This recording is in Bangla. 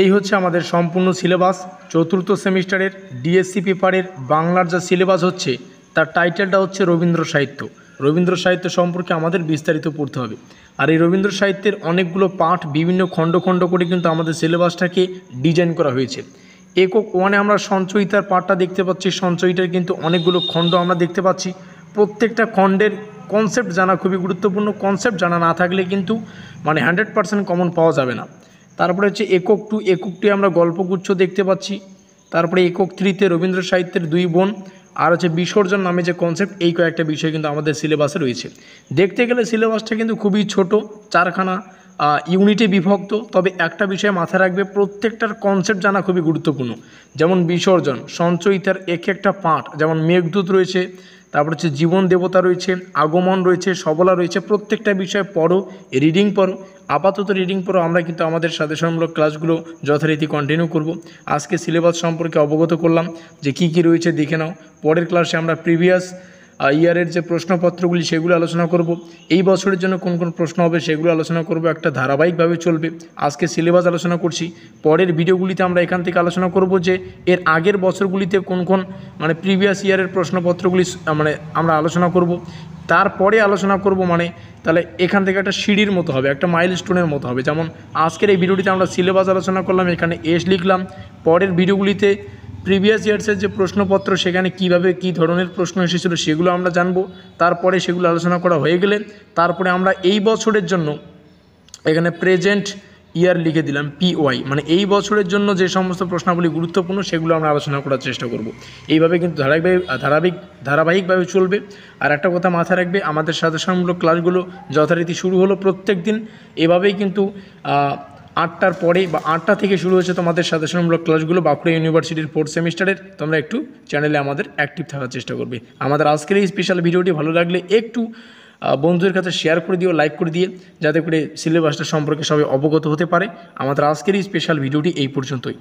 এই হচ্ছে আমাদের সম্পূর্ণ সিলেবাস চতুর্থ সেমিস্টারের ডিএসসি পেপারের বাংলার যা সিলেবাস হচ্ছে তার টাইটেলটা হচ্ছে রবীন্দ্র সাহিত্য। রবীন্দ্র সাহিত্য সম্পর্কে আমাদের বিস্তারিত পড়তে হবে। আর এই রবীন্দ্র সাহিত্যের অনেকগুলো পাঠ বিভিন্ন খণ্ড খণ্ড করে কিন্তু আমাদের সিলেবাসটাকে ডিজাইন করা হয়েছে। একক ওয়ানে আমরা সঞ্চয়িতার পাঠটা দেখতে পাচ্ছি, সঞ্চয়িতার কিন্তু অনেকগুলো খণ্ড আমরা দেখতে পাচ্ছি। প্রত্যেকটা খণ্ডের কনসেপ্ট জানা খুবই গুরুত্বপূর্ণ। কনসেপ্ট জানা না থাকলে কিন্তু 100% কমন পাওয়া যাবে না। তারপরে হচ্ছে একক টু, একক টু আমরা গল্পগুচ্ছ দেখতে পাচ্ছি। তারপরে একক থ্রিতে রবীন্দ্র সাহিত্যের দুই বোন আর হচ্ছে বিসর্জন নামে যে কনসেপ্ট, এই কয়েকটা বিষয় কিন্তু আমাদের সিলেবাসে রয়েছে। দেখতে গেলে সিলেবাসটা কিন্তু খুবই ছোট, 4খানা ইউনিটে বিভক্ত। তবে একটা বিষয় মাথায় রাখবে, প্রত্যেকটার কনসেপ্ট জানা খুবই গুরুত্বপূর্ণ। যেমন বিসর্জন, সঞ্চয়িতার এক একটা পাঠ, যেমন মেঘদূত রয়েছে, তারপর হচ্ছে জীবন দেবতা রয়েছে, আগমন রয়েছে, সবলা রয়েছে। প্রত্যেকটা বিষয় পড়ো, রিডিং পড়ো। আপাতত রিডিং পড়ো। আমরা কিন্তু আমাদের সাজেশনমূলক ক্লাসগুলো যথারীতি কন্টিনিউ করব। আজকে সিলেবাস সম্পর্কে অবগত করলাম যে কী কী রয়েছে দেখে নাও। পরের ক্লাসে আমরা প্রিভিয়াস ইয়ারের যে প্রশ্নপত্রগুলি সেগুলো আলোচনা করব। এই বছরের জন্য কোন কোন প্রশ্ন হবে সেগুলো আলোচনা করব। একটা ধারাবাহিকভাবে চলবে। আজকে সিলেবাস আলোচনা করছি, পরের ভিডিওগুলিতে আমরা এখান থেকে আলোচনা করব যে এর আগের বছরগুলিতে কোন কোন প্রিভিয়াস ইয়ারের প্রশ্নপত্রগুলি আমরা আলোচনা করব। তারপরে আলোচনা করব তাহলে এখান থেকে একটা সিঁড়ির মতো হবে, একটা মাইলস্টোনের মতো হবে। যেমন আজকের এই ভিডিওটিতে আমরা সিলেবাস আলোচনা করলাম, এখানে এস লিখলাম। পরের ভিডিওগুলিতে প্রিভিয়াস ইয়ার্সের যে প্রশ্নপত্র সেখানে কিভাবে কী ধরনের প্রশ্ন এসেছিল সেগুলো আমরা জানবো। তারপরে সেগুলো আলোচনা করা হয়ে গেলে তারপরে আমরা এই বছরের জন্য এখানে প্রেজেন্ট ইয়ার লিখে দিলাম PY, এই বছরের জন্য যে সমস্ত প্রশ্নাবলী গুরুত্বপূর্ণ সেগুলো আমরা আলোচনা করার চেষ্টা করব। এইভাবে কিন্তু ধারাবাহিকভাবে চলবে। আর একটা কথা মাথায় রাখবে, আমাদের সাজেশনমূলক ক্লাসগুলো যথারীতি শুরু হলো প্রত্যেক দিন। এভাবেই কিন্তু 8টার পরে বা 8টা থেকে শুরু হয়েছে তোমাদের সাজেশনমূলক ক্লাসগুলো বাঁকুড়া ইউনিভার্সিটির 4th সেমিস্টারের। তোমরা একটু চ্যানেলে আমাদের অ্যাক্টিভ থাকার চেষ্টা করবে। আমাদের আজকের এই স্পেশাল ভিডিওটি ভালো লাগলে একটু বন্ধুদের কাছে শেয়ার করে দিও, লাইক করে দিয়ে, যাতে করে সিলেবাসটা সম্পর্কে সবাই অবগত হতে পারে। আমাদের আজকের এই স্পেশাল ভিডিওটি এই পর্যন্তই।